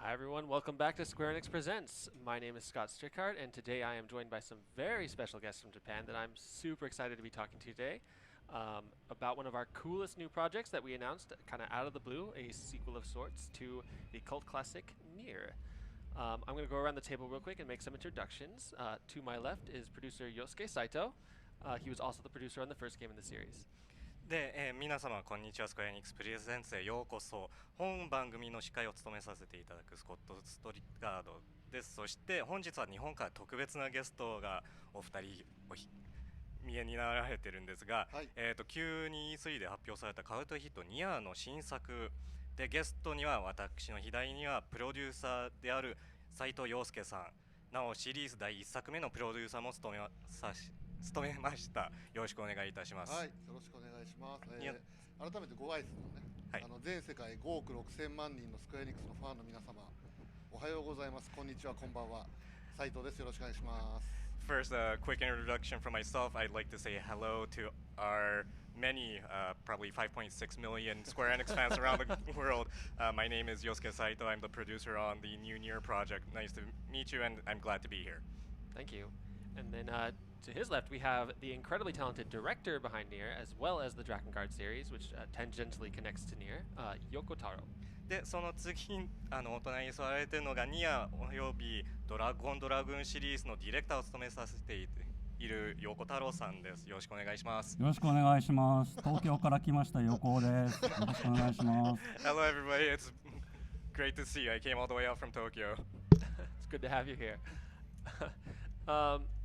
Hi everyone, welcome back to Square Enix Presents. My name is Scott Strichart, and today I am joined by some very special guests from Japan that I'm super excited to be talking to today about one of our coolest new projects that we announced kind of out of the blue, a sequel of sorts to the cult classic NieR. I'm going to go around the table real quick and make some introductions. To my left is producer Yosuke Saito. He was also the producer on the first game in the series. で、皆様こんにちは。スクエアエニックスプレゼンツへようこそ。本番組の司会を務めさせていただくスコット・ストリガードです。そして本日は日本から特別なゲストがお二人見えになられてるんですが、はい、Q2E3 で発表されたカウントヒットNieRの新作で、ゲストには私の左にはプロデューサーである斉藤陽介さん、なおシリーズ第1作目のプロデューサーも務めました。よろしくお願いいたします。はい、よろしくお願いします。改めてご挨拶のね、はい、全世界5億6000万人のスクエアエニックスのファンの皆様、おはようございます。こんにちは、こんばんは。斉藤です。よろしくお願いします。First, a quick introduction from myself. I'd like to say hello to our many, probably 5.6 million Square Enix fans around the world. My name is Yosuke Saito. I'm the producer on the new NieR project. Nice to meet you, and I'm glad to be here. Thank you. And then to his left, we have the incredibly talented director behind NieR, as well as the Drakengard series, which tangentially connects to NieR, Yokoo Taro. で、その次にお隣に座られているのがNieRおよびドラゴンシリーズのディレクターを務めさせているヨコタロウさんです。よろしくお願いします。よろしくお願いします。東京から来ましたヨコウです。よろしくお願いします。Hello everybody, it's great to see you. I came all the way out from Tokyo. It's good to have you here.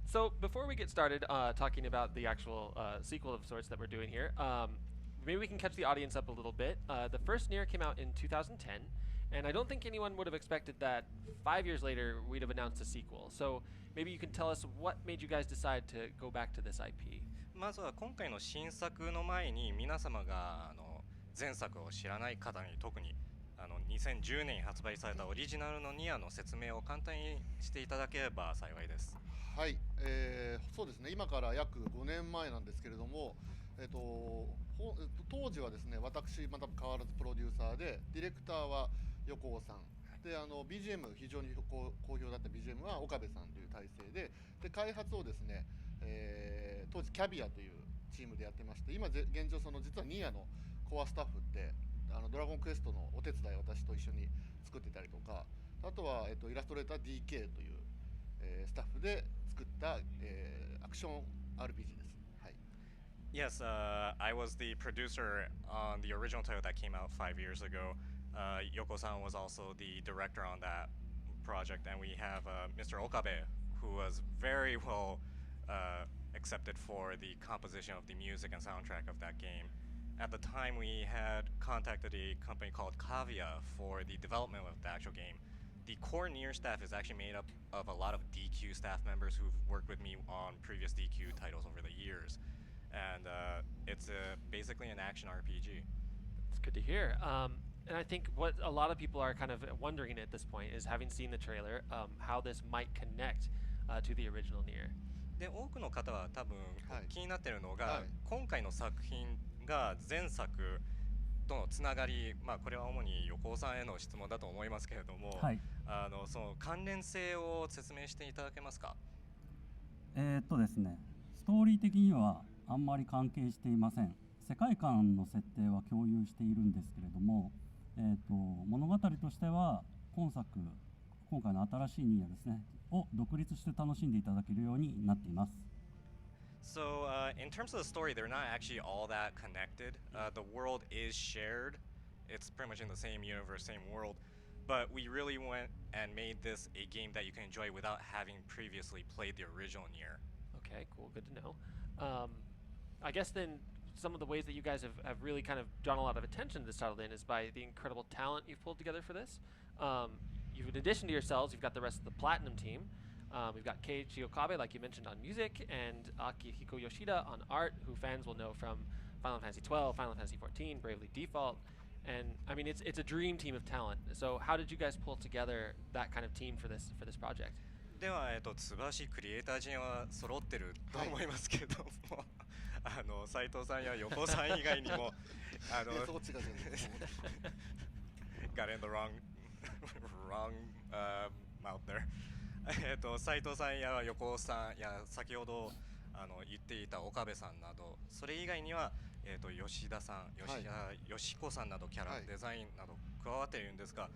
So before we get started talking about the actual sequel of sorts that we're doing here, maybe we can catch the audience up a little bit. The first NieR came out in 2010, and I don't think anyone would have expected that 5 years later we'd have announced a sequel. So maybe you can tell us what made you guys decide to go back to this IP. まずは今回の新作の前に皆様が前作を知らない方に特に2010年に発売されたオリジナルのNieRの説明を簡単にしていただければ幸いです。はい、そうですね、今から約5年前なんですけれども、当時はですね、私また変わらずプロデューサーで、ディレクターは横尾さんで、BGM 非常に好評だった BGM は岡部さんという体制で、開発をですね、当時キャビアというチームでやってまして、今現状実はNieRのコアスタッフってドラゴンクエストのお手伝いを私と一緒に作ってたりとか、あとは、イラストレーター DK という、スタッフで作った、アクション RPG です。はい。Yes, I was the producer on the original title that came out 5 years ago. Yoko-san was also the director on that project, and we have Mr. Okabe, who was very well accepted for the composition of the music and soundtrack of that game. At the time, we had contacted a company called Kavia for the development of the actual game. The core NieR staff is actually made up of a lot of DQ staff members who've worked with me on previous DQ titles over the years. And it's basically an action RPG. It's good to hear. And I think what a lot of people are kind of wondering at this point is, having seen the trailer, how this might connect to the original NieR. で、多くの方は多分気になっているのが、はい、今回の作品が前作とのつながり、これは主に横尾さんへの質問だと思いますけれども、はい、その関連性を説明していただけますか？ですね、ストーリー的にはあんまり関係していません。世界観の設定は共有しているんですけれども、物語としては今回の新しいニーヤですねを独立して楽しんでいただけるようになっています。So, in terms of the story, they're not actually all that connected. The world is shared. It's pretty much in the same universe, same world. But we really went and made this a game that you can enjoy without having previously played the original NieR. Okay, cool, good to know. I guess then some of the ways that you guys have really kind of drawn a lot of attention to this title then is by the incredible talent you've pulled together for this. In addition to yourselves, you've got the rest of the Platinum team. We've got Keiichi Okabe, like you mentioned, on music, and Akihiko Yoshida on art, who fans will know from Final Fantasy XII, Final Fantasy XIV, Bravely Default. And I mean, it's a dream team of talent. So how did you guys pull together that kind of team for this project? では、つばしクリエイター陣は揃ってると思いますけども、斉藤さんや横尾さん以外にもgot in the wrong mouth there. 斉藤さんや横尾さんや先ほど言っていた岡部さんなど、それ以外には、吉田さん、よしこさんなどキャラデザインなど加わっているんですが、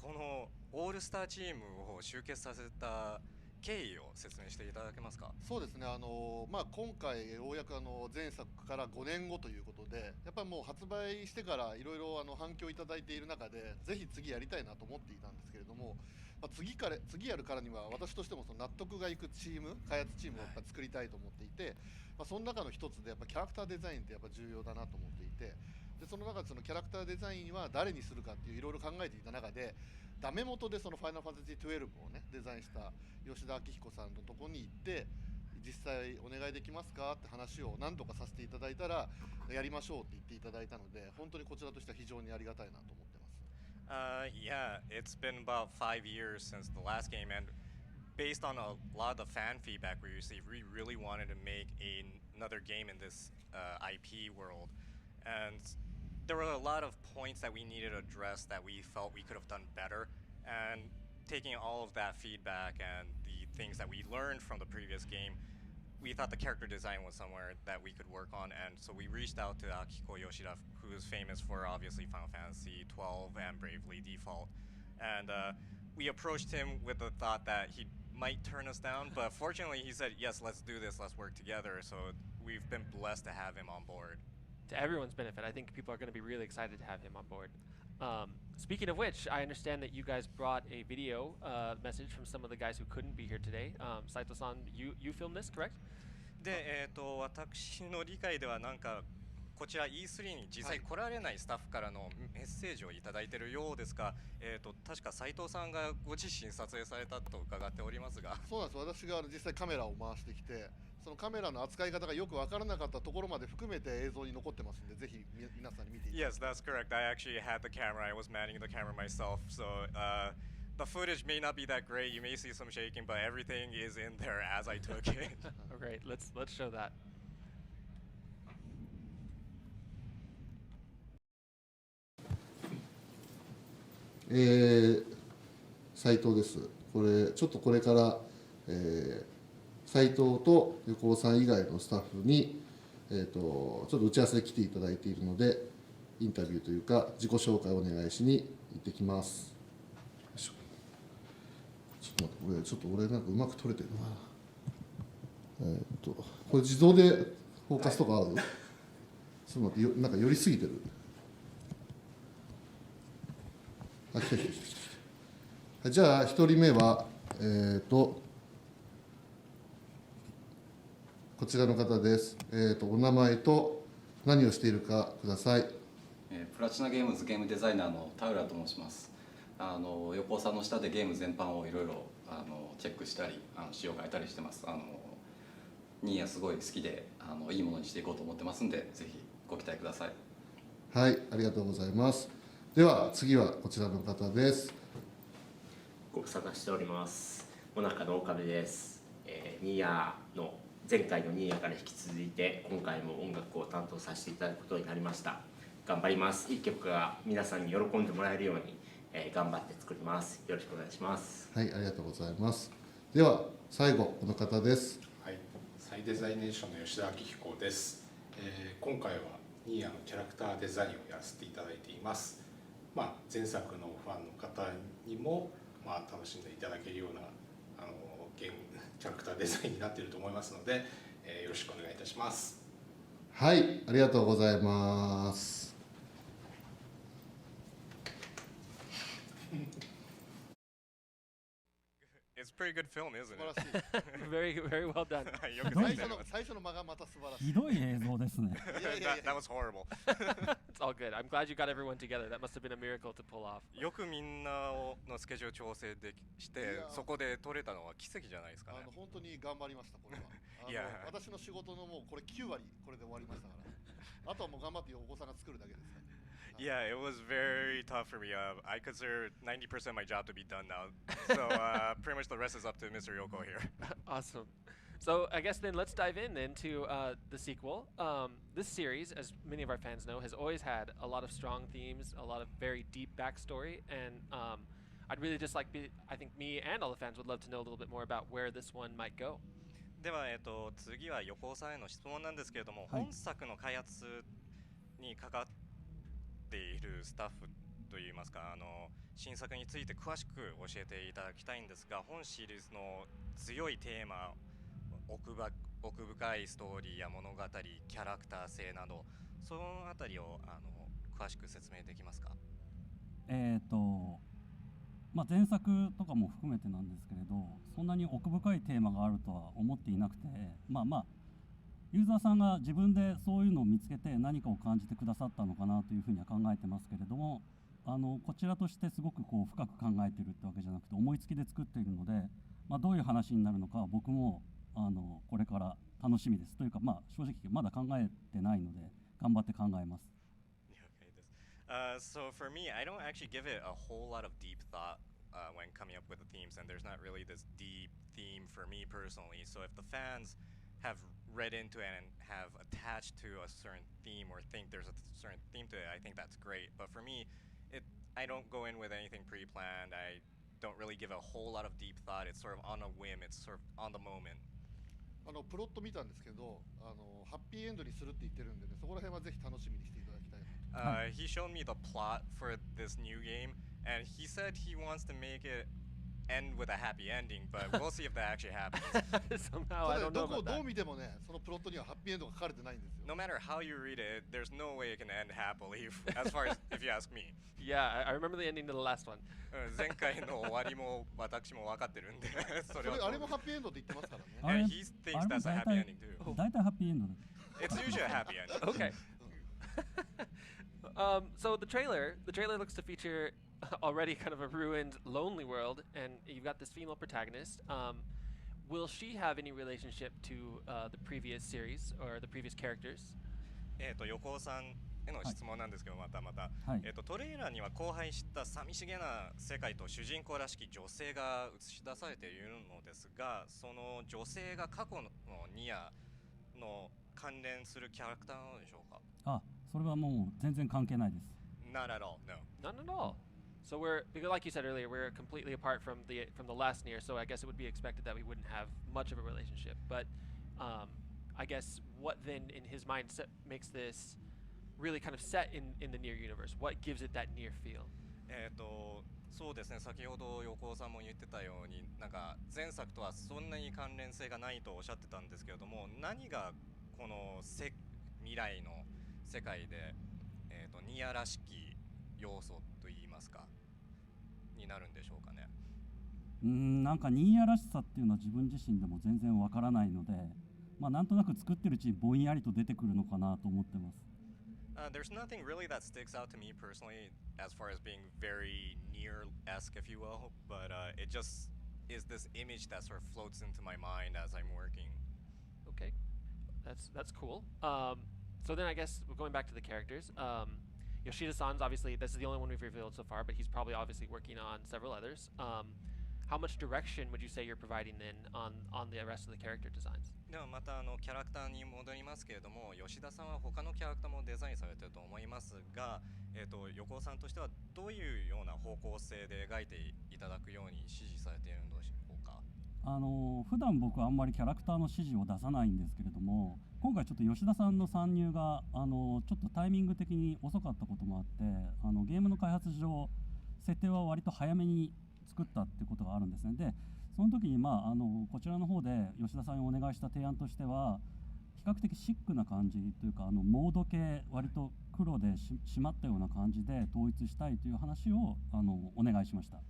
このオールスターチームを集結させた経緯を説明していただけますか？そうですね、今回ようやく前作から5年後ということで、やっぱりもう発売してからいろいろ反響いただいている中で、ぜひ次やりたいなと思っていたんですけれども、次やるからには私としてもその納得がいくチーム、開発チームをやっぱ作りたいと思っていて、その中の一つでやっぱキャラクターデザインってやっぱ重要だなと思っていて、でその中でそのキャラクターデザインは誰にするかっていういろいろ考えていた中で、ダメ元でそのファイナルファンタジー12をねデザインした吉田明彦さんのところに行って、実際お願いできますかって話を何度かさせていただいたら、やりましょうって言っていただいたので、本当にこちらとしては非常にありがたいなと思ってます。Yeah, it's been about 5 years since the last game, and based on a lot of the fan feedback we received, we really wanted to make another game in this IP world. And there were a lot of points that we needed to address that we felt we could have done better. And taking all of that feedback and the things that we learned from the previous game, we thought the character design was somewhere that we could work on, and so we reached out to Akihiko Yoshida, who is famous for obviously Final Fantasy XII and Bravely Default. And we approached him with the thought that he might turn us down, but fortunately he said, yes, let's do this, let's work together. So we've been blessed to have him on board. To everyone's benefit, I think people are going to be really excited to have him on board. Speaking of which, I understand that you guys brought a video message from some of the guys who couldn't be here today. Saito-san, you filmed this, correct? で、私の理解ではなんかこちら E3 に実際来られないスタッフからのメッセージをいただいているようですが、確か斉藤さんがご自身撮影されたと伺っておりますが。そうなんです。私が実際カメラを回してきて、そのカメラの扱い方がよく分からなかったところまで含めて映像に残ってますんで、ぜひ皆さんに見ていただきたい。 Yes, that's correct. I actually had the camera. I was manning the camera myself. So the footage may not be that great. You may see some shaking, but everything is in there as I took it. Oh, great. Let's show that. 斉藤です。これちょっとこれから、斉藤と横尾さん以外のスタッフに、ちょっと打ち合わせで来ていただいているので、インタビューというか自己紹介をお願いしに行ってきます。ちょっと待って、ちょっと俺なんかうまく撮れてるな。これ自動でフォーカスとかある？はい、ちょっと待って、なんか寄りすぎてる。あ、来た。じゃあ1人目はこちらの方です。お名前と何をしているかください。プラチナゲームズゲームデザイナーの田浦と申します。横尾さんの下でゲーム全般をいろいろチェックしたり詩を書いたりしてます。ニーヤすごい好きでいいものにしていこうと思ってますんで、ぜひご期待ください。はい、ありがとうございます。では次はこちらの方です。ご無沙汰しております。もなかの岡部です。ニーヤの前回のニーヤから引き続いて今回も音楽を担当させていただくことになりました。頑張ります。一曲が皆さんに喜んでもらえるように、頑張って作ります。よろしくお願いします。はい、ありがとうございます。では最後この方です。はい、再デザイネーションの吉田明彦です。今回はニーヤのキャラクターデザインをやらせていただいています。前作のファンの方にも楽しんでいただけるようなキャラクターデザインになっていると思いますので、よろしくお願いいたします。はい、ありがとうございます。It's a pretty good film, isn't 素晴 it? らしい。very, very well done. よくできてる最初の間がまた素晴らしい。ひどい映像ですね。That was horrible. It's all good. I'm glad you got everyone together. That must have been a miracle to pull off. よくみんなのスケジュール調整できていやそこで撮れたのは奇跡じゃないですかね。本当に頑張りましたこれは。いや私の仕事のもうこれ9割これで終わりましたから。あとはもう頑張ってお子さんが作るだけですから。Yeah, it was very tough for me. I consider 90% of my job to be done now. So pretty much the rest is up to Mr. Yoko here. Awesome. So I guess then let's dive into the sequel. This series, as many of our fans know, has always had a lot of strong themes, a lot of very deep backstory, and I'd really just like, I think me and all the fans would love to know a little bit more about where this one might go. では、次は横尾さんへの質問なんですけれども、はい本作の開発にかかっているスタッフといいますか、新作について詳しく教えていただきたいんですが、本シリーズの強いテーマ、奥深いストーリーや物語、キャラクター性など、そのあたりを詳しく説明できますか？前作とかも含めてなんですけれど、そんなに奥深いテーマがあるとは思っていなくて、ユーザーさんが自分でそういうのを見つけて何かを感じてくださったのかなというふうには考えてますけれども、こちらとしてすごく深く考えているってわけじゃなくて思いつきで作っているので、どういう話になるのか僕もこれから楽しみですというか、正直まだ考えてないので頑張って考えます。So for me, I don't actually give it a whole lot of deep thought when coming up with the themes, and there's not really this deep theme for me personally. So if the fans have read into it and have attached to a certain theme or think there's a certain theme to it, I think that's great. But for me, I don't go in with anything pre-planned. I don't really give a whole lot of deep thought. It's sort of on a whim. It's sort of on the moment. プロット見たんですけど、ハッピーエンドにするって言ってるんでね、そこら辺はぜひ楽しみにしていただきたい。He showed me the plot for this new game, and he said he wants to make it end with a happy ending, but we'll see if that actually happens. Somehow, I don't know ど about う that. 見てもね、そのプロットにはハッピーエンドが書かれてないんですよ。 No matter how you read it, there's no way it can end happily, as far as if you ask me. Yeah, I remember the ending to the last one. 前回の終わりも私も分かってるんでそれはあれもハッピーエンドって言ってますからね。And he thinks that's a happy ending too. 大体ハッピーエンドで。It's usually a happy ending. Okay. So the trailer looks to feature already kind of a ruined, lonely world, and you've got this female protagonist. Will she have any relationship to the previous series or the previous characters? 横尾さんへの質問なんですけど、また、はいトレーラーには荒廃した寂しげな世界と主人公らしき女性が映し出されているのですが、その女性が過去のニアの関連するキャラクターなのでしょうか？それはもう全然関係ないです。Not at all, no. None at all. So because like you said earlier, we're completely apart from the last NieR. So I guess it would be expected that we wouldn't have much of a relationship. But I guess what then in his mind makes this really kind of set in the NieR universe? What gives it that NieR feel? そうですね、先ほど横尾さんも言ってたように、なんか前作とはそんなに関連性がないとおっしゃってたんですけれども、何がこの未来の世界で、ニアらしき要素といいますかになるんでしょうかね。なんかニーヤらしさっていうのは自分自身でも全然わからないので、なんとなく作ってるうちにぼんやりと出てくるのかなと思ってます。There's nothing really that sticks out to me personally as far as being very NieR-esque, if you will, but it just is this image that sort of floats into my mind as I'm working. Okay, that's cool. So then I guess we're going back to the characters. Yoshida-san's obviously, this is the only one we've revealed so far, but he's probably obviously working on several others. how much direction would you say you're providing then on the rest of the character designs? ではまたキャラクターに戻りますけれども、吉田さんは他のキャラクターもデザインされていると思いますが、横尾さんとしてはどういうような方向性で描いていただくように指示されているのでしょうか。普段僕はあんまりキャラクターの指示を出さないんですけれども、今回ちょっと吉田さんの参入がちょっとタイミング的に遅かったこともあって、ゲームの開発上設定は割と早めに作ったってことがあるんですね。でその時にこちらの方で吉田さんにお願いした提案としては、比較的シックな感じというかモード系割と黒で締まったような感じで統一したいという話をお願いしました。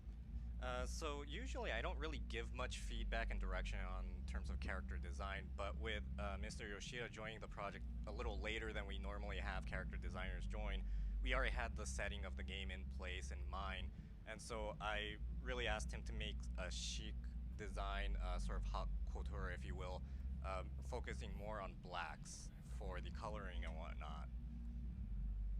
So usually I don't really give much feedback and direction on terms of character design, but with Mr. Yoshida joining the project a little later than we normally have character designers join, we already had the setting of the game in place in mind, and so I really asked him to make a chic design, sort of haute couture if you will, focusing more on blacks for the coloring and whatnot.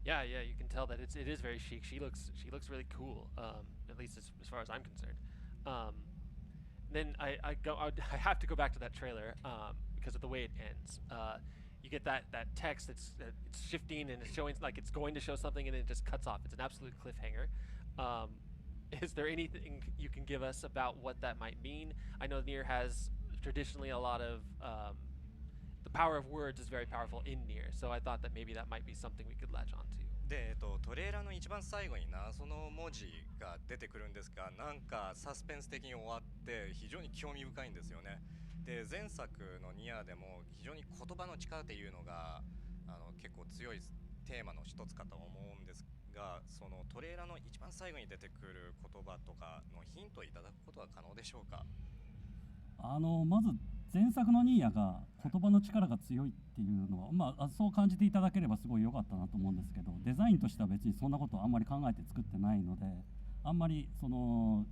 Yeah, you can tell that it is very chic. She looks really cool, at least as far as I'm concerned. Then I have to go back to that trailer because of the way it ends. You get that text it's shifting and it's showing like it's going to show something and then it just cuts off. It's an absolute cliffhanger. Is there anything you can give us about what that might mean? I know NieR has traditionally a lot of the power of words is very powerful in NieR, so I thought that maybe that might be something we could latch on to. で、トレーラーの一番最後に謎の文字が出てくるんですが、なんかサスペンス的に終わって非常に興味深いんですよね。で、前作のNieRでも非常に言葉の力っていうのが結構強いテーマの一つかと思うんですが、そのトレーラーの一番最後に出てくる言葉とかのヒントをいただくことは可能でしょうか。まず前作のニーヤが言葉の力が強いっていうのは、そう感じていただければすごい良かったなと思うんですけど、デザインとしては別にそんなことをあんまり考えて作ってないので、あんまり褒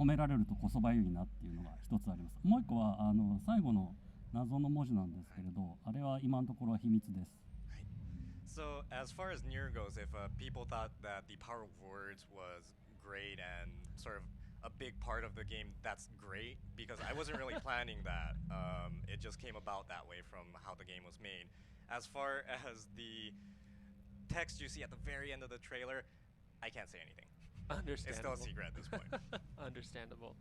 められるとこそばゆいなっていうのが一つあります。もう一個は最後の謎の文字なんですけれど、あれは今のところは秘密です。So as far as NieR goes, if people thought that the power of words was great and sort of a big part of the game, that's great because I wasn't really planning that. It just came about that way from how the game was made. As far as the text you see at the very end of the trailer, I can't say anything. Understandable. It's still a secret at this point. Understandable.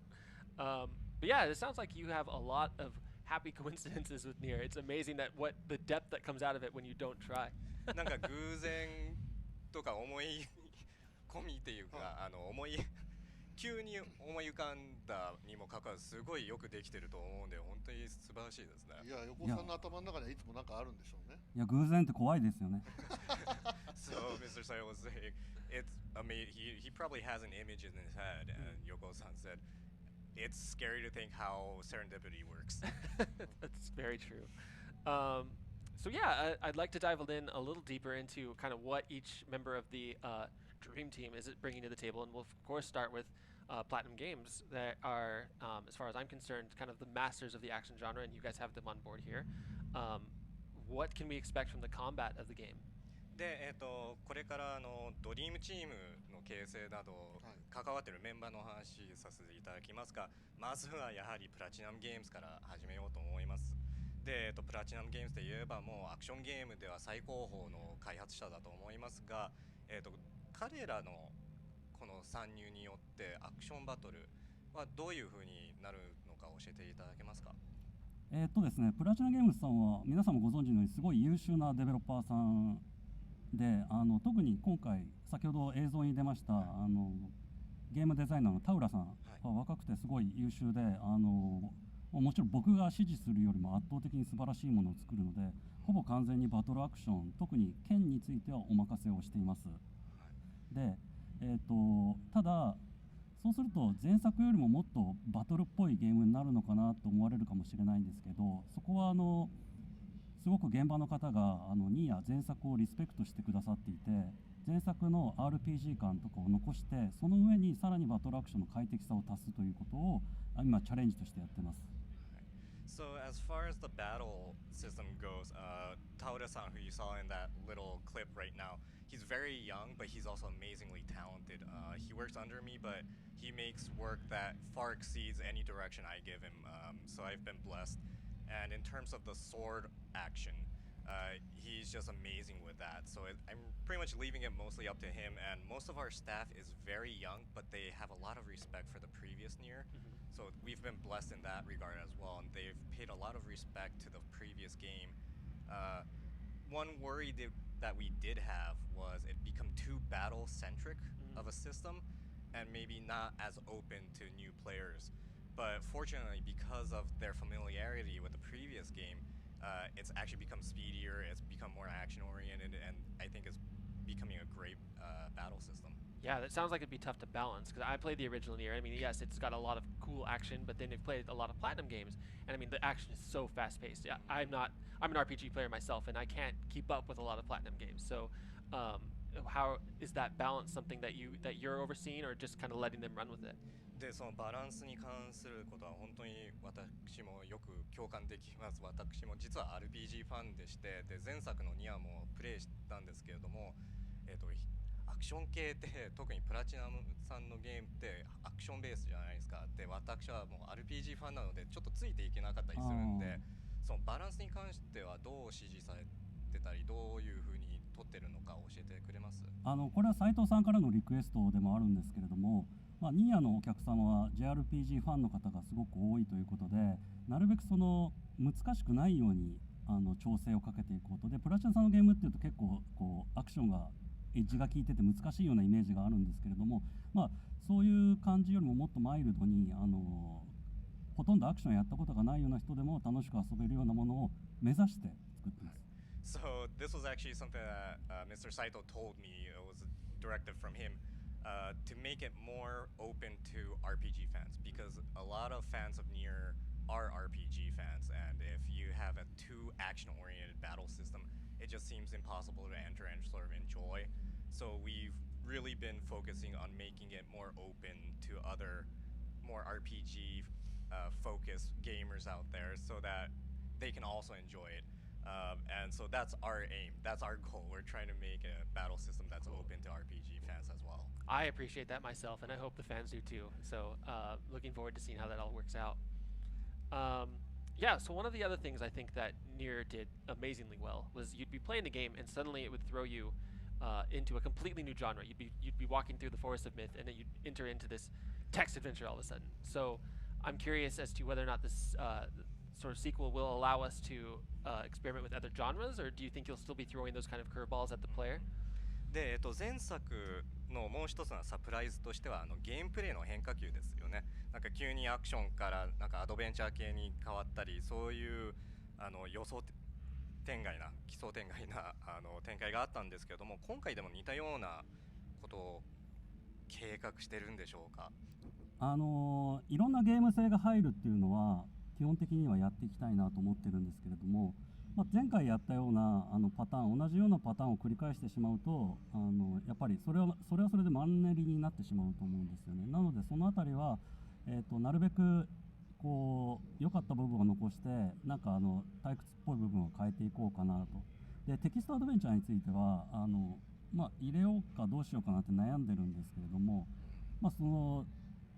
But yeah, it sounds like you have a lot of happy coincidences with NieR. It's amazing that what the depth that comes out of it when you don't try. なんか偶然とか思い込みっていうか、急に思い浮かんだにもかかわらずすごいよくできてると思うんで本当に素晴らしいですね。いや、横尾さんの頭の中にはいつもなんかあるんでしょうね。いや、偶然って怖いですよね。So Mr. Saito was saying, he probably has an image in his head, and Yoko-san said, it's scary to think how serendipity works. That's very true. So yeah, I'd like to dive in a little deeper into kind of what each member of the Dream Team is bringing to the table, and we'll of course start with Platinumgames that are, as far as I'm concerned, kind of the masters of the action genre, and you guys have them on board here. What can we expect from the combat of the game? で、これからドリームチームの形成など関わっているメンバーの話させていただきますが、まずはやはりプラチナムゲームズから始めようと思います。で、プラチナムゲームズといえばもうアクションゲームでは最高峰の開発者だと思いますが、彼らのこの参入によってアクションバトルはどういう風になるのか教えていただけますか。ですね、プラチナゲームズさんは皆さんもご存知のようにすごい優秀なデベロッパーさんで、特に今回先ほど映像に出ましたゲームデザイナーの田浦さんは若くてすごい優秀で、もちろん僕が指示するよりも圧倒的に素晴らしいものを作るので、ほぼ完全にバトルアクション、特に剣についてはお任せをしています。で、ただそうすると前作よりももっとバトルっぽいゲームになるのかなと思われるかもしれないんですけど、そこはすごく現場の方がニーヤ前作をリスペクトしてくださっていて、前作の RPG 感とかを残して、その上にさらにバトルアクションの快適さを足すということを今チャレンジとしてやってます。So as far as the battle system goes, Taura-san, who you saw in that little clip right now, he's very young, but he's also amazingly talented. He works under me, but he makes work that far exceeds any direction I give him. So I've been blessed. And in terms of the sword action, he's just amazing with that. So I'm pretty much leaving it mostly up to him. And most of our staff is very young, but they have a lot of respect for the previous NieR. So we've been blessed in that regard as well. And they've paid a lot of respect to the previous game. One worry that we did have was it become too battle-centric of a system and maybe not as open to new players. But fortunately, because of their familiarity with the previous game, it's actually become speedier, it's become more action-oriented, and I think it's becoming a great battle system. Yeah, that sounds like it'd be tough to balance, because I played the original NieR. I mean, yes, it's got a lot of cool action, but then you've played a lot of Platinum games, and I mean, the action is so fast-paced. Yeah, I'm an RPG player myself, and I can't keep up with a lot of Platinum games. So, how is that balance something that you're overseeing, or just kind of letting them run with it? でそのバランスに関することは本当に私もよく共感できます。私も実は RPG ファンでして、で前作のNieRもプレイしたんですけれども、アクション系って特にプラチナムさんのゲームってアクションベースじゃないですか。で私はもう RPG ファンなのでちょっとついていけなかったりするんで、そのバランスに関してはどう指示されてたり、どういうふうに取ってるのか教えてくれます？これは斉藤さんからのリクエストでもあるんですけれども、NieRのお客様は JRPG ファンの方がすごく多いということで、なるべくその難しくないように調整をかけていこうと。でプラチナさんのゲームっていうと結構こうアクションがエッジが効いてて難しいようなイメージがあるんですけれども、そういう感じよりももっとマイルドにほとんどアクションやったことがないような人でも楽しく遊べるようなものを目指して作ってます。So this was actually something that Mr. Saito told me. It was a directive from him to make it more open to RPG fans, because a lot of fans of NieR are RPG fans, and if you have a too action-oriented battle system, it just seems impossible to enter and sort of enjoy. So we've really been focusing on making it more open to other more RPG focused gamers out there so that they can also enjoy it. And so that's our aim, that's our goal. We're trying to make a battle system that's open to RPG fans as well. I appreciate that myself, and I hope the fans do too. So looking forward to seeing how that all works out. Yeah, so one of the other things I think that NieR did amazingly well was you'd be playing the game and suddenly it would throw you into a completely new genre. You'd be walking through the Forest of Myth and then you'd enter into this text adventure all of a sudden. So I'm curious as to whether or not this sort of sequel will allow us to experiment with other genres, or do you think you'll still be throwing those kind of curveballs at the player? で、前作のもう一つのサプライズとしてはゲームプレイの変化球ですよね。なんか急にアクションからなんかアドベンチャー系に変わったり、そういう予想天外な奇想天外な展開があったんですけども、今回でも似たようなことを計画してるんでしょうか？いろんなゲーム性が入るっていうのは基本的にはやっていきたいなと思ってるんですけれども、前回やったようなパターン、同じようなパターンを繰り返してしまうとやっぱりそれはそれでマンネリになってしまうと思うんですよね。なのでそのあたりは、なるべくこう良かった部分を残してなんか退屈っぽい部分を変えていこうかなと。でテキストアドベンチャーについては入れようかどうしようかなって悩んでるんですけれども、その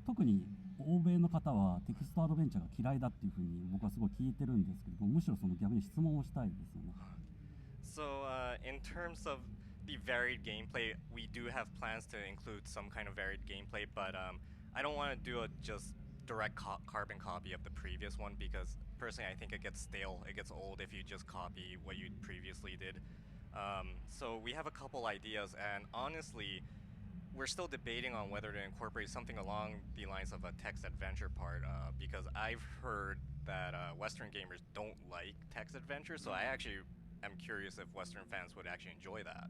特に欧米の方はテキストアドベンチャーが嫌いだっていうふうに僕はすごい聞いてるんですけれども、むしろその逆に質問をしたいですよね。So in terms of the varied gameplay, we do have plans to include some kind of varied gameplay, but I don't want to do a just direct carbon copy of the previous one, because personally I think it gets stale, it gets old if you just copy what you previously did. So we have a couple ideas, and honestly we're still debating on whether to incorporate something along the lines of a text adventure part, because I've heard that Western gamers don't like text adventure, so I actually am curious if Western fans would actually enjoy that.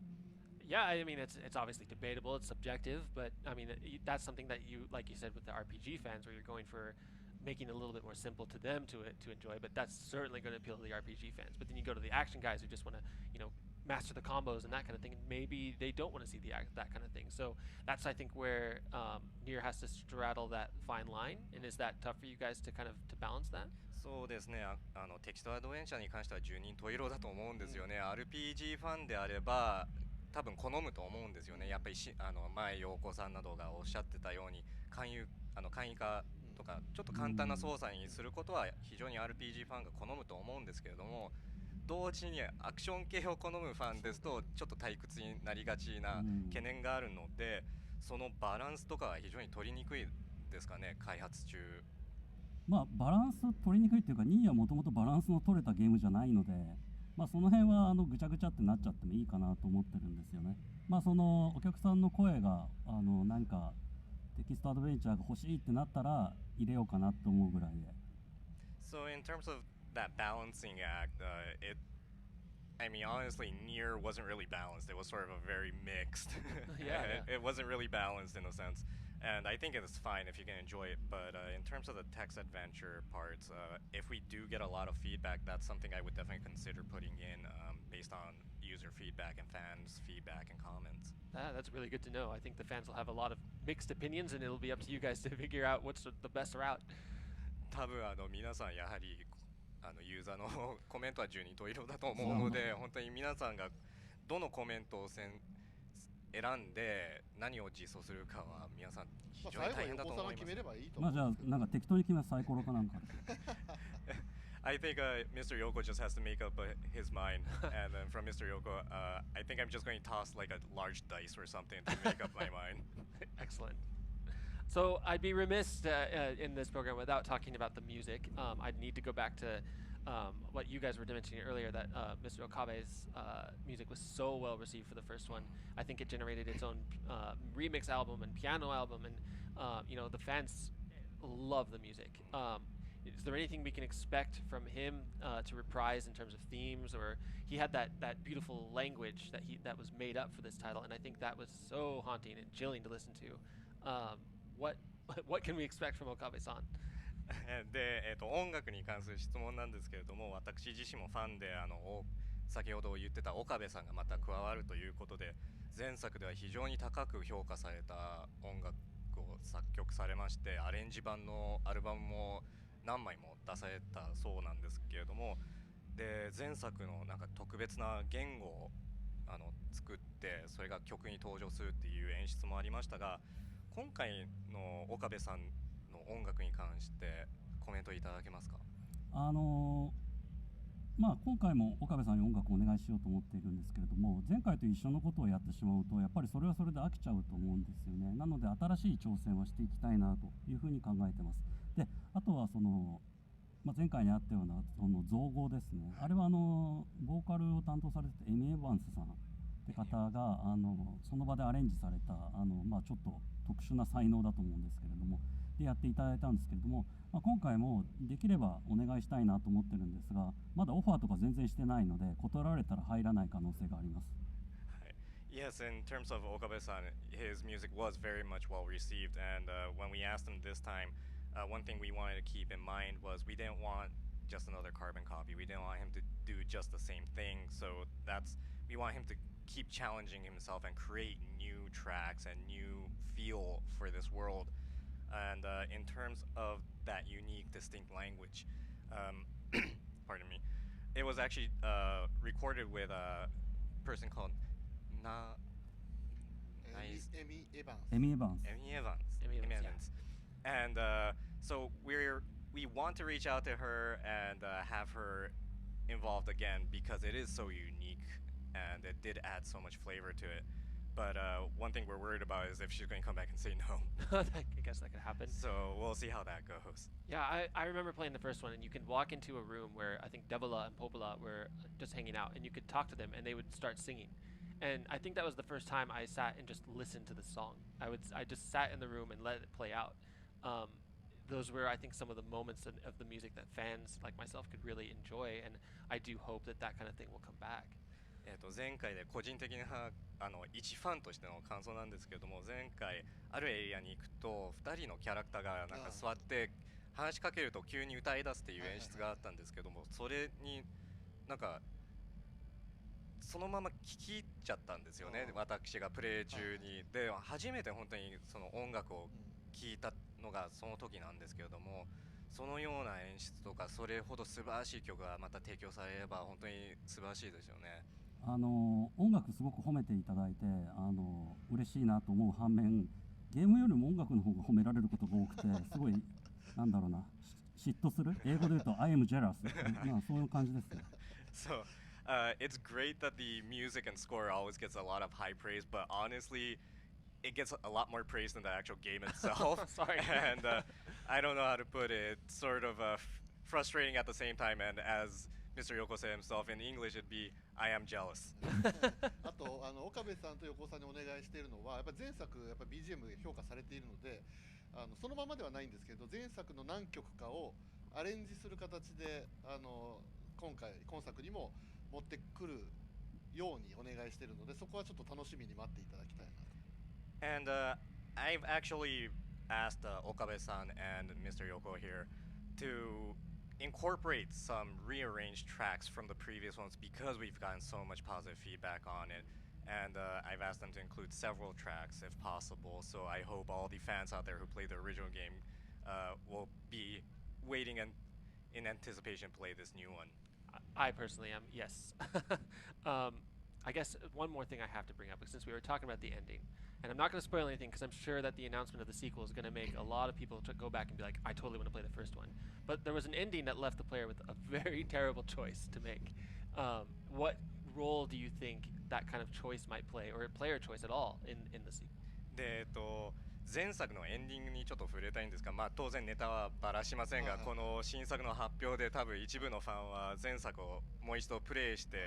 Yeah, I mean it's obviously debatable, it's subjective, but I mean that's something that you, like you said, with the RPG fans, where you're going for making it a little bit more simple to them to enjoy, but that's certainly going to appeal to the RPG fans. But then you go to the action guys who just want to, master the combos and that kind of thing, and maybe they don't want to see that kind of thing. So that's, I think, where NieR has to straddle that fine line. And is that tough for you guys to kind of to balance that? そうですね、テキストアドベンチャーに関しては十人十色だと思うんですよね。RPG ファンであれば多分好むと思うんですよね。やっぱり前陽子さんなどがおっしゃってたように簡易化とかちょっと簡単な操作にすることは非常に RPG ファンが好むと思うんですけれども、同時にアクション系を好むファンですとちょっと退屈になりがちな懸念があるので、そのバランスとかは非常に取りにくいですかね、開発中。まあバランス取りにくいっていうか、ニーはもともとバランスの取れたゲームじゃないので、まあその辺はぐちゃぐちゃってなっちゃってもいいかなと思ってるんですよね。まあそのお客さんの声がなんかテキストアドベンチャーが欲しいってなったら入れようかなと思うぐらいで。So in terms of that balancing act, I mean, honestly, NieR wasn't really balanced. It was sort of a very mixed. Yeah. It wasn't really balanced in a sense. And I think it's fine if you can enjoy it. But in terms of the text adventure parts, if we do get a lot of feedback, that's something I would definitely consider putting in based on user feedback and fans' feedback and comments. That's really good to know. I think the fans will have a lot of mixed opinions, and it'll be up to you guys to figure out what's the best route. 多分皆さんやはりユーザーのコメントは十人十色だと思うので、本当に皆さんがどのコメントを選んで何を実装するかは皆さん非常に大変だと思います。まあじゃあなんか適当に決めサイコロかなんか。I think Mr. Yoko just has to make up his mind, and then from Mr. Yoko, I think I'm just going to toss like a large dice or something to make up my mind. Excellent. So I'd be remiss in this program without talking about the music. I'd need to go back to what you guys were mentioning earlier, that Mr. Okabe's music was so well received for the first one. I think it generated its own remix album and piano album, and the fans love the music. Is there anything we can expect from him to reprise in terms of themes? Or he had that beautiful language that was made up for this title, and I think that was so haunting and chilling to listen to. What can we expect from Okabe-san? で、音楽に関する質問なんですけれども、私自身もファンで先ほど言ってた岡部さんがまた加わるということで、前作では非常に高く評価された音楽を作曲されまして、アレンジ版のアルバムも何枚も出されたそうなんですけれども、で前作のなんか特別な言語を作ってそれが曲に登場するっていう演出もありましたが、今回の岡部さんの音楽に関してコメントいただけますか？まあ今回も岡部さんに音楽をお願いしようと思っているんですけれども、前回と一緒のことをやってしまうとやっぱりそれはそれで飽きちゃうと思うんですよね。なので新しい挑戦はしていきたいなというふうに考えてます。であとは前回にあったような造語ですね。あれはボーカルを担当されてたエミ・エヴァンスさんって方がその場でアレンジされたちょっと特殊な才能だと思うんですけれども、でやっていただいたんですけれども、今回もできればお願いしたいなと思ってるんですが、まだオファーとか全然してないので断られたら入らない可能性があります。Yes, in terms of Okabe-san, his music was very much well received, and when we asked him this time, one thing we wanted to keep in mind was we didn't want just another carbon copy. We didn't want him to do just the same thing. So we want him to keep challenging himself and create new tracks and new feel for this world. And in terms of that unique, distinct language, pardon me, it was actually recorded with a person called Emi Evans. Emi Evans. Emi Evans. And so we want to reach out to her and have her involved again because it is so unique and it did add so much flavor to it. But one thing we're worried about is if she's going to come back and say no. I guess that could happen. So we'll see how that goes. Yeah, I remember playing the first one, and you can walk into a room where I think Devila and Popola were just hanging out, and you could talk to them, and they would start singing. And I think that was the first time I sat and just listened to the song. I just sat in the room and let it play out. Those were, I think, some of the moments of the music that fans like myself could really enjoy, and I do hope that that kind of thing will come back. 前回で個人的な一ファンとしての感想なんですけれども、前回あるエリアに行くと2人のキャラクターがなんか座って話しかけると急に歌い出すっていう演出があったんですけども、それになんかそのまま聴き入っちゃったんですよね、私がプレイ中に。で初めて本当にその音楽を聴いたのがその時なんですけれども、そのような演出とかそれほど素晴らしい曲がまた提供されれば本当に素晴らしいですよね。音楽すごく褒めていただいて嬉しいなと思う反面、ゲームよりも音楽の方が褒められることが多くて、すごいなんだろうな、嫉妬する、英語で言うと I am jealous まあそういう感じですね。So, it's great that the music and score always gets a lot of high praise, but honestly, it gets a lot more praise than the actual game itself. Sorry. And I don't know how to put it. It's sort of frustrating at the same time. And as Mr. Yoko said himself, in English it'd be, I am jealous. あと岡部さんと横尾さんにお願いしているのは、やっぱ前作やっぱ BGM が評価されているので、そのままではないんですけど、前作の何曲かをアレンジする形で今作にも持ってくるようにお願いしているので、そこはちょっと楽しみに待っていただきたいなと。And I've actually asked Okabe-san and Mr. Yoko here to incorporate some rearranged tracks from the previous ones because we've gotten so much positive feedback on it. And I've asked them to include several tracks if possible. So I hope all the fans out there who played the original game will be waiting in anticipation to play this new one. I personally am, yes. I guess one more thing I have to bring up, since we were talking about the ending, and I'm not going to spoil anything because I'm sure that the announcement of the sequel is going to make a lot of people go back and be like, I totally want to play the first one. But there was an ending that left the player with a very terrible choice to make. What role do you think that kind of choice might play, or player choice at all, in the sequel? で前作のエンディングにちょっと触れたいんですが、まあ、当然ネタはばらしませんが、この新作の発表で多分一部のファンは前作をもう一度プレイして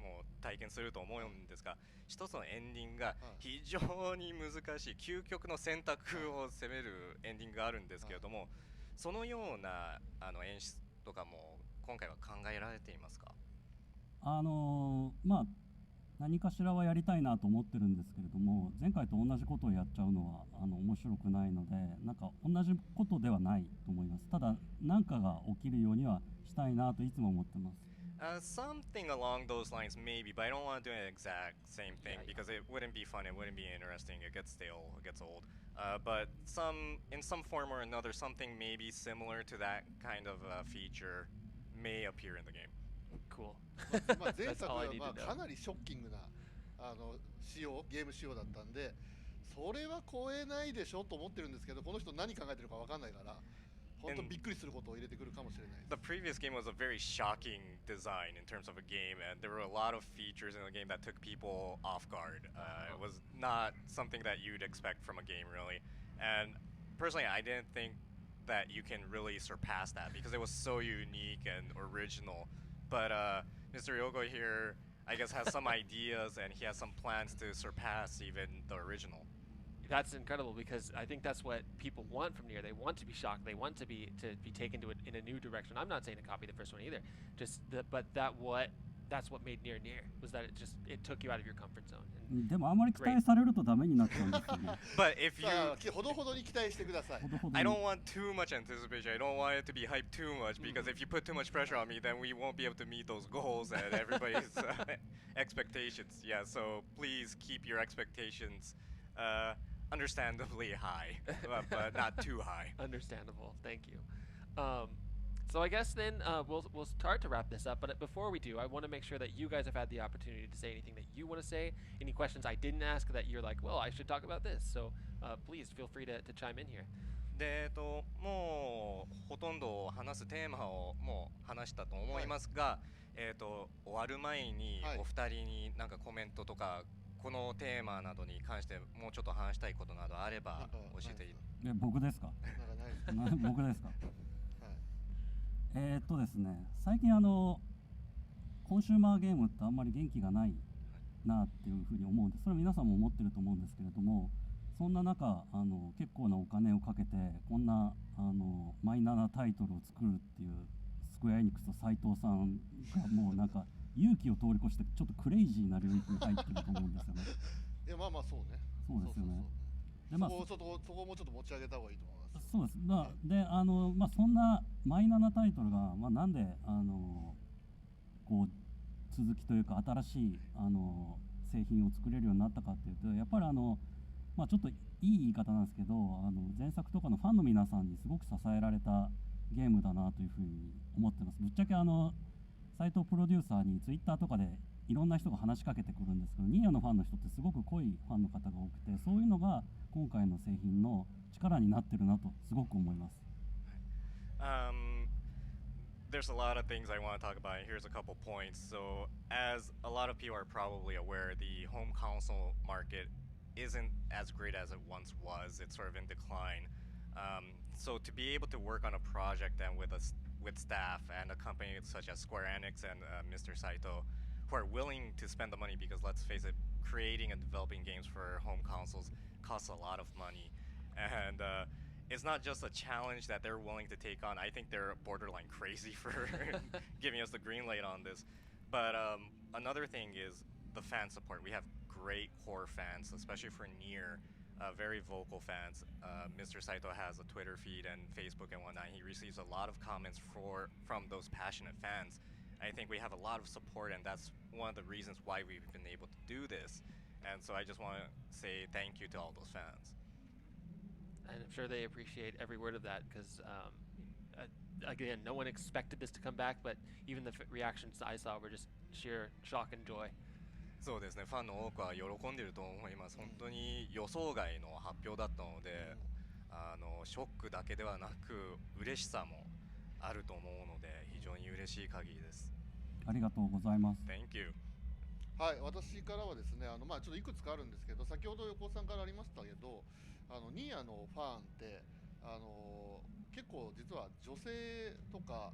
もう体験すると思うんですが、一つのエンディングが非常に難しい究極の選択を責めるエンディングがあるんですけれども、そのような演出とかも今回は考えられていますか？まあ何かしらはやりたいなと思ってるんですけれども、前回と同じことをやっちゃうのは面白くないので、なんか同じことではないと思います。ただ何かが起きるようにはしたいなといつも思ってます。Something along those lines, maybe, but I don't want to do an exact same thing because it wouldn't be fun, it wouldn't be interesting, it gets stale, it gets old. But in some form or another, something maybe similar to that kind of feature may appear in the game. Cool. まあ前作はかなりショッキングなゲーム仕様だったんで、それは超えないでしょと思ってるんですけど、この人何考えてるか分かんないから、本当びっくりすることを入れてくるかもしれないです。The previous game was a very shocking design in terms of a game, and there were a lot of features in the game that took people off guard. It was not something that you'd expect from a game, really. And personally, I didn't think that you can really surpass that because it was so unique and original. But Mr. Yoko here, I guess, has some ideas and he has some plans to surpass even the original. That's incredible because I think that's what people want from NieR. They want to be shocked. They want to be taken to it in a new direction. I'm not saying to copy the first one either. But that's what made NieR NieR, was that it took you out of your comfort zone. でもあまり期待されるとダメになっちゃうんですよね。But if you ほどほどに期待してください。I don't want too much anticipation. I don't want it to be hyped too much because if you put too much pressure on me, then we won't be able to meet those goals and everybody's expectations. Yeah, so please keep your expectations understandably high, but not too high. Understandable. Thank you. So I guess then we'll start to wrap this up. But before we do, I want to make sure that you guys have had the opportunity to say anything that you want to say. Any questions I didn't ask that you're like, well, I should talk about this. So please feel free to chime in here. でもうほとんど話すテーマをもう話したと思いますが、終わる前にお二人になんかコメントとか、このテーマなどに関してもうちょっと話したいことなどあれば教えていい？僕ですか？僕ですか？ですね、最近コンシューマーゲームってあんまり元気がないなっていうふうに思うんで、それは皆さんも思ってると思うんですけれども、そんな中結構なお金をかけてこんなマイナーなタイトルを作るっていうスクエアエニックスと斉藤さんがもうなんか勇気を通り越してちょっとクレイジーな領域に入ってると思うんですよね。いやまあそうね。そうですよね。でそこをもうちょっと持ち上げた方がいいと思います。そうです。でそんなマイナーなタイトルがなんでこう続きというか新しい製品を作れるようになったかっていうと、やっぱりちょっといい言い方なんですけど、前作とかのファンの皆さんにすごく支えられたゲームだなというふうに思ってます。ぶっちゃけ斉藤プロデューサーにツイッターとかでいろんな人が話しかけてくるんですけど、ニーヤのファンの人ってすごく濃いファンの方が多くて、そういうのが今回の製品の力になってるなとすごく思います。There's a lot of things I want to talk about, and here's a couple points. So, as a lot of people are probably aware, the home console market isn't as great as it once was. It's sort of in decline. So, to be able to work on a project and with staff and a company such as Square Enix and Mr. Saito, who are willing to spend the money, because let's face it, creating and developing games for home consoles costs a lot of money. And it's not just a challenge that they're willing to take on. I think they're borderline crazy for giving us the green light on this. But another thing is the fan support. We have great core fans, especially for NieR, very vocal fans. Mr. Saito has a Twitter feed and Facebook and whatnot. He receives a lot of comments from those passionate fans. I think we have a lot of support, and that's one of the reasons why we've been able to do this. And so I just want to say thank you to all those fans. And I'm sure they appreciate every word of that, because again, no one expected this to come back, but even the reactions I saw were just sheer shock and joy. そうですね、ファンの多くは喜んでいると思います。本当に予想外の発表だったので、ショックだけではなく嬉しさもあると思うので、非常に嬉しい限りです。ありがとうございます。 Thank you。 はい、私からはですね、ちょっといくつかあるんですけど、先ほど横尾さんからありましたけど、ニーヤのファンって結構実は女性とか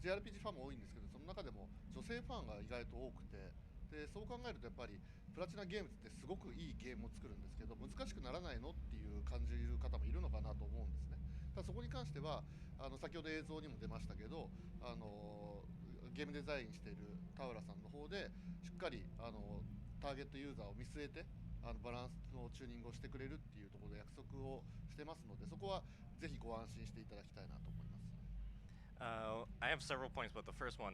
JRPG ファンも多いんですけど、その中でも女性ファンが意外と多くて、でそう考えるとやっぱりプラチナゲームズってすごくいいゲームを作るんですけど、難しくならないのっていう感じる方もいるのかなと思うんですね。ただそこに関しては先ほど映像にも出ましたけど、ゲームデザインしている田浦さんの方でしっかりターゲットユーザーを見据えてバランスのチューニングをしてくれるっていうところで約束をしてますので、そこはぜひご安心していただきたいなと思います。I have several points, but the first one,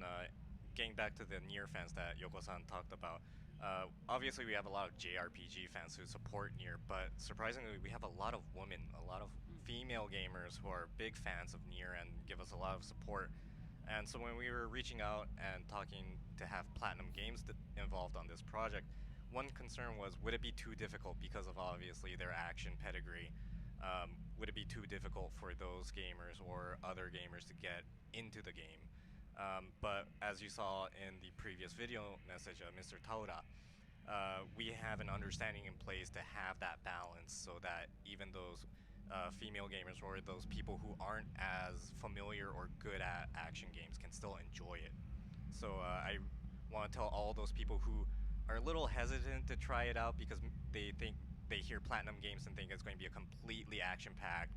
getting back to the NieR fans that Yoko-san talked about. Obviously, we have a lot of JRPG fans who support NieR, but surprisingly, we have a lot of women, a lot of female gamers who are big fans of NieR and give us a lot of support. And so when we were reaching out and talking to have Platinumgames involved on this project, one concern was, would it be too difficult because of obviously their action pedigree? Would it be too difficult for those gamers or other gamers to get into the game? But as you saw in the previous video message of Mr. Taura, we have an understanding in place to have that balance so that even those female gamers or those people who aren't as familiar or good at action games can still enjoy it. So I want to tell all those people who are a little hesitant to try it out because they hear Platinumgames and think it's going to be a completely action-packed,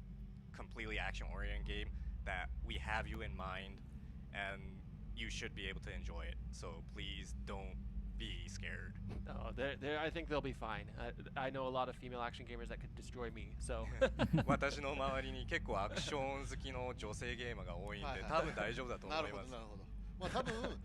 completely action-oriented game, that we have you in mind and you should be able to enjoy it. So please don't be scared. Oh, I think they'll be fine. I know a lot of female action gamers that could destroy me, so. 私の周りに結構アクション好きの女性ゲーマーが多いんで、多分大丈夫だと思います。なるほど。多分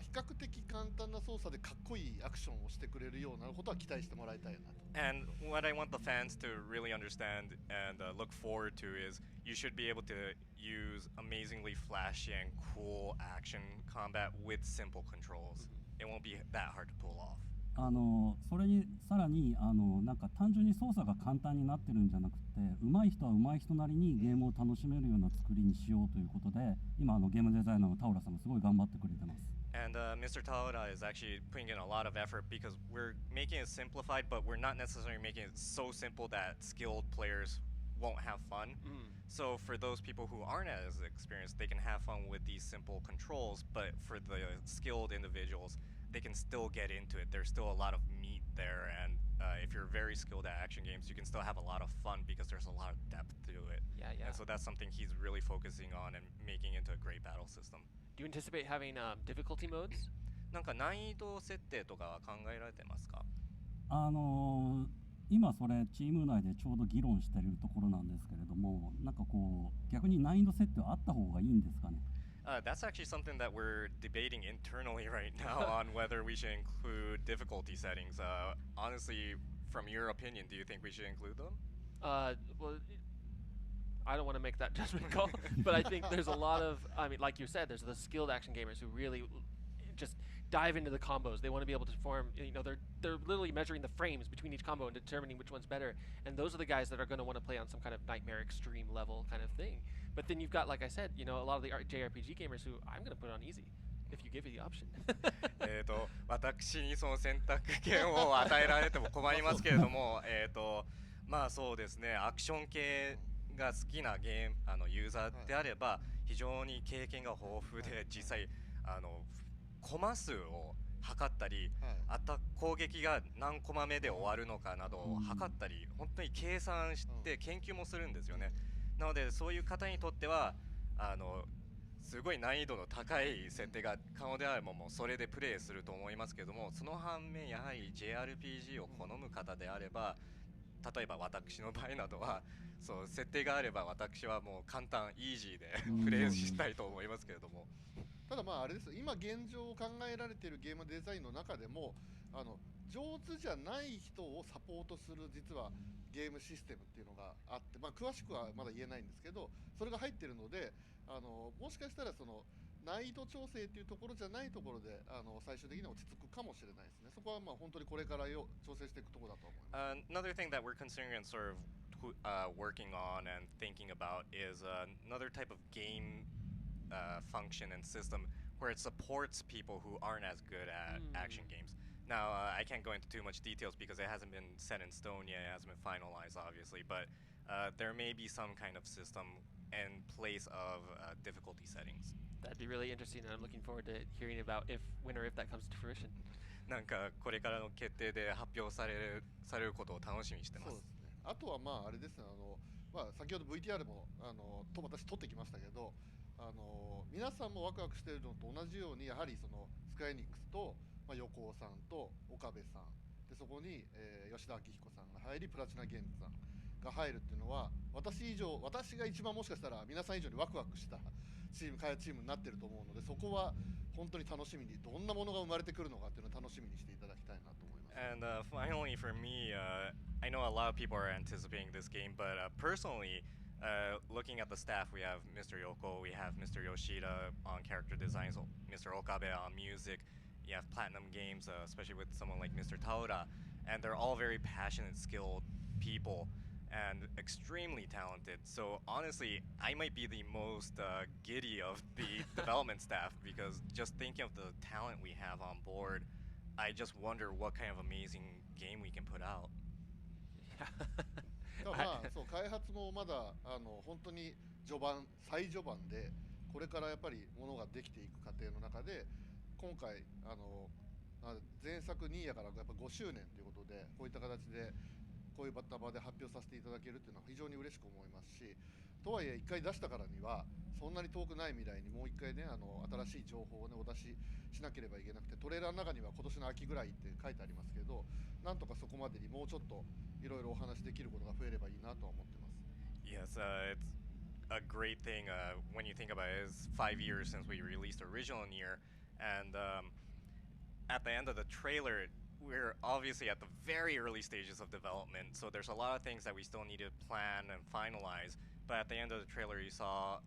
比較的簡単な操作でかっこいいアクションをしてくれるようなことは期待してもらいたいなと。And what I want the fans to really understand and look forward to is you should be able to use amazingly flashy and cool action combat with simple controls. It won't be that hard to pull off. それにさらになんか単純に操作が簡単になってるんじゃなくて、上手い人は上手い人なりにゲームを楽しめるような作りにしようということで、今ゲームデザイナーの田浦さんがすごい頑張ってくれてます。And Mr. Taura is actually putting in a lot of effort because we're making it simplified, but we're not necessarily making it so simple that skilled players won't have fun. So for those people who aren't as experienced, they can have fun with these simple controls, but for the skilled individuals, they can still get into it. There's still a lot of meat there, and if you're very skilled at action games, you can still have a lot of fun because there's a lot of depth to it. Yeah. And so that's something he's really focusing on and making into a great battle system. Do you anticipate having difficulty modes? なんか難易度設定とかは考えられてますか？今それチーム内でちょうど議論してるところなんですけれども、なんかこう逆に難易度設定はあった方がいいんですかね。That's actually something that we're debating internally right now on whether we should include difficulty settings. Honestly, from your opinion, do you think we should include them? Well, I don't want to make that judgment call, but I think there's a lot of, like you said, there's the skilled action gamers who really just dive into the combos. They want to be able to perform, they're literally measuring the frames between each combo and determining which one's better. And those are the guys that are going to want to play on some kind of nightmare extreme level kind of thing. But then you've got, like I said, a lot of the JRPG gamers who I'm going to put on easy if you give me the option. 私にその選択権を与えられても困りますけれども、まあそうですね、アクション系が好きなユーザーであれば非常に経験が豊富で、実際コマ数を測ったり、攻撃が何コマ目で終わるのかなどを測ったり、本当に計算して研究もするんですよね。なのでそういう方にとってはすごい難易度の高い設定が可能であればもうそれでプレイすると思いますけども、その反面やはり JRPG を好む方であれば、例えば私の場合などはそう設定があれば私はもう簡単イージーでプレイしたいと思いますけれども、ただまああれです、今現状考えられているゲームデザインの中でも上手じゃない人をサポートする実はゲームシステムっていうのがあって、まあ、詳しくはまだ言えないんですけど、それが入ってるのでもしかしたらその難易度調整っていうところじゃないところで最終的に落ち着くかもしれないですね。そこはまあ本当にこれから調整していくところだと思います。Another thing that we're considering and sort of working on and thinking about is another type of game function and system where it supports people who aren't as good at action games. Now, I can't go into too much details because it hasn't been set in stone yet, it hasn't been finalized obviously, but there may be some kind of system in place of difficulty settings. That'd be really interesting, and I'm looking forward to hearing about when or if that comes to fruition. なんかこれからの決定で発表されることを楽しみにしてます。そうですね。あとはまああれですね、まあ、先ほど VTR も私撮ってきましたけど、皆さんもワクワクしているのと同じようにやはりそのスクエアエニックスと、まあ、横尾さんと岡部さんで、そこに、吉田明彦さんが入りプラチナゲームズさんが入るっていうのは私が一番もしかしたら皆さん以上にワクワクした開発チームになってると思うので、そこは本当に楽しみに、どんなものが生まれてくるのかっていうのを楽しみにしていただきたいなと思います。And finally for me, I know a lot of people are anticipating this game, but personally, looking at the staff, we have Mr. Yoko, we have Mr. Yoshida on character designs, Mr. Okabe on music, you have Platinumgames, especially with someone like Mr. Taura, and they're all very passionate, skilled people and extremely talented. So honestly, I might be the most giddy of the development staff because just thinking of the talent we have on board, I just wonder what kind of amazing game we can put out. まあそう開発もまだ本当に最序盤で、これからやっぱりものができていく過程の中で、今回前作NieRからやっぱ5周年ということで、こういった形でこういう場で発表させていただけるっていうのは非常に嬉しく思いますし、とはいえ1回出したからにはそんなに遠くない未来にもう1回ね新しい情報をねお出ししなければいけなくて、トレーラーの中には今年の秋ぐらいって書いてありますけど、なんとかそこまでにもうちょっといろいろお話できることが増えればいいなとは思ってます。 Yes, it's a great thing when you think about it. It's 5 years since we released the original NieR, and at the end of the trailer, we're obviously at the very early stages of development, so there's a lot of things that we still need to plan and finalize. But at the end of the trailer, you saw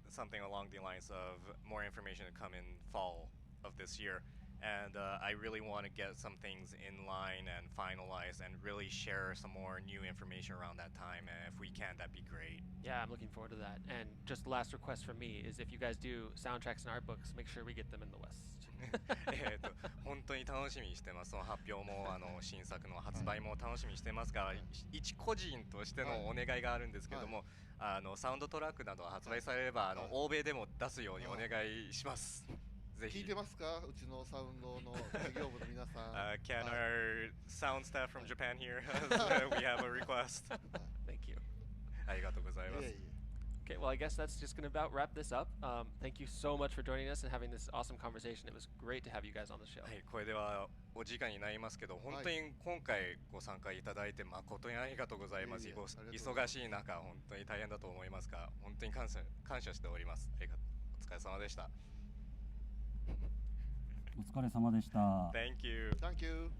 something along the lines of more information to come in fall of this year. And I really want to get some things in line and finalized and really share some more new information around that time. And if we can, that'd be great. Yeah, I'm looking forward to that. And just the last request from me is if you guys do soundtracks and art books, make sure we get them in the West. 本当に楽しみにしてます。その発表も新作の発売も楽しみにしてますが、一個人としてのお願いがあるんですけども、サウンドトラックなど発売されれば欧米でも出すようにお願いします。ぜひ。聞いてますか、うちのサウンドの作業部の皆さん。Can our sound staff from Japan here? We have a request. Thank you. ありがとうございます。Okay, well, I guess that's just going to about wrap this up. Thank you so much for joining us and having this awesome conversation. It was great to have you guys on the show. はい、これではお時間になりますけど、本当に今回ご参加いただいて誠にありがとうございます。忙しい中、本当に大変だと思いますが、本当に感謝しております。お疲れ様でした。お疲れ様でした。Thank you. Thank you.